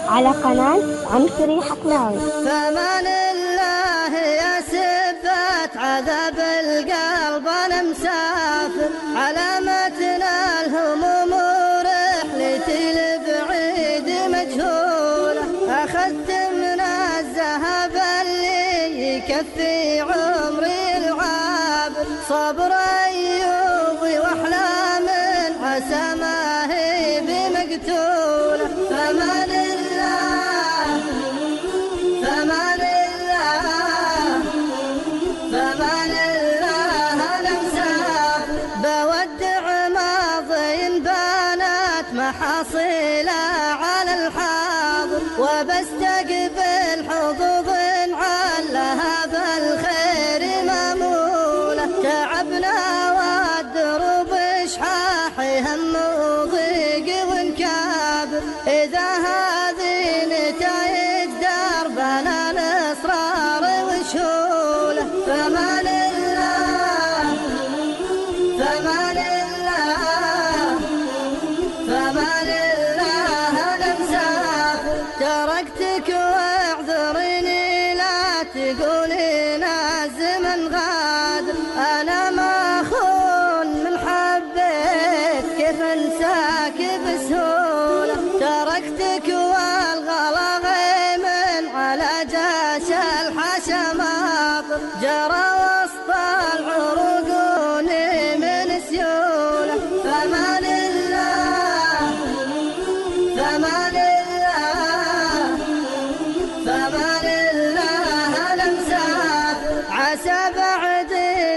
على قناة عنصري حكلاوي. فمان الله يا سبات عذاب القلب أنا مسافر، علامتنا الهموم ورحلتي لبعيد مجهولة، أخذت من الذهب اللي يكفي عمري العابر، صبر أيوبي وأحلام عسى ما هي بمقتولة. فمان الله فمان الله فمان الله أنا مسافر، بودع ماضي بانت محاصيله على الحاضر، وبستقبل حظوظ علها بالخير مامولة، تعبنا والدروب شحاحي هم وضيق ونكابر، إذا هذه نتايج دربنا الإصرار وشوله. فمان الله فمان الله فمان الله أنا مسافر، تركتك واعذريني لا تقولين الزمن غادر، أنا ما أخون من حبيت كيف انساك بسهولة، تركتك والغلا غيمن على جاش الحشا ماطر، جرى وسط العروق من سيولة. فمان الله فمان الله فمان الله أنا مسافر، عسى بعد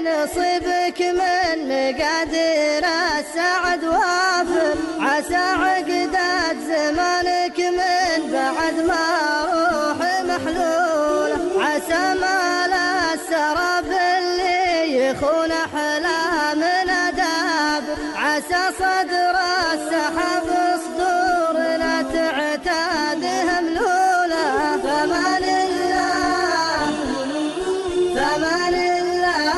نصيبك من مقادير السعد وافر، عسى عقدة زمانك من بعد ما روحي محلولة، عسى مال السراب اللي يخون أحلامنا دابر، عسى صدر السحاب صدورنا تعتادها ملولة. فمان الله فمان الله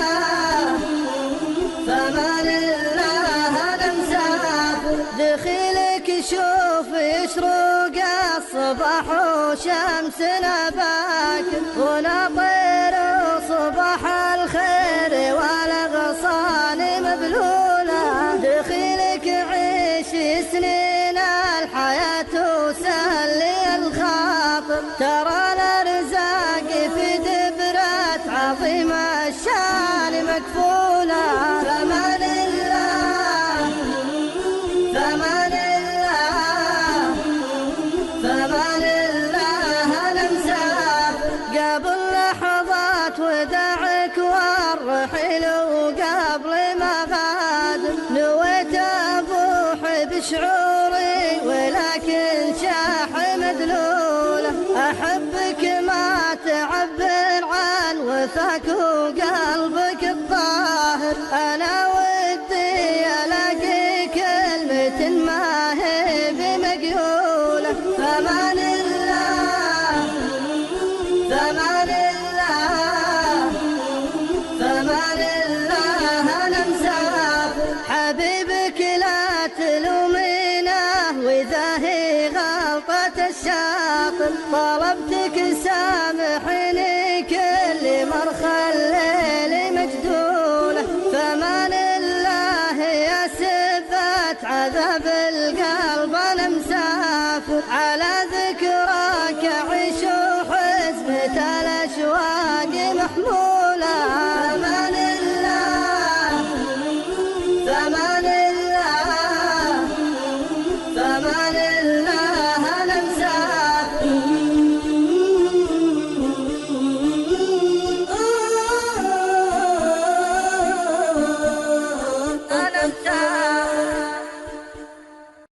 فمان الله أنا مسافر، دخيلك شوف يشرق الصباح وشمسنا باكر، ونطير صباح الخير والأغصان مبلولة، دخيلك عيش سنين الحياة وسلي الخاطر، ترى الأرزاق في دبرة عظيم الشان مكفولة. فمان الله فمان الله فمان الله أنا مسافر، قبل لحظات وداعك والرحيل وقبل ما غادر، نويت أبوح بشعوري ولكن شاح مدلولة، أحبك ما تعبر عن وفاك وقلبك الطاهر، أنا ودي ألاقي كلمة ما هي بمقيولة. فمان الله فمان الله فمان الله أنا مسافر، حبيبك لا تلومينه وإذا هي غلطة الشاطر، طلبتك سامحيني كل مرخى الليل مجدولة. فمان الله يا سبات عذاب القلب أنا مسافر، على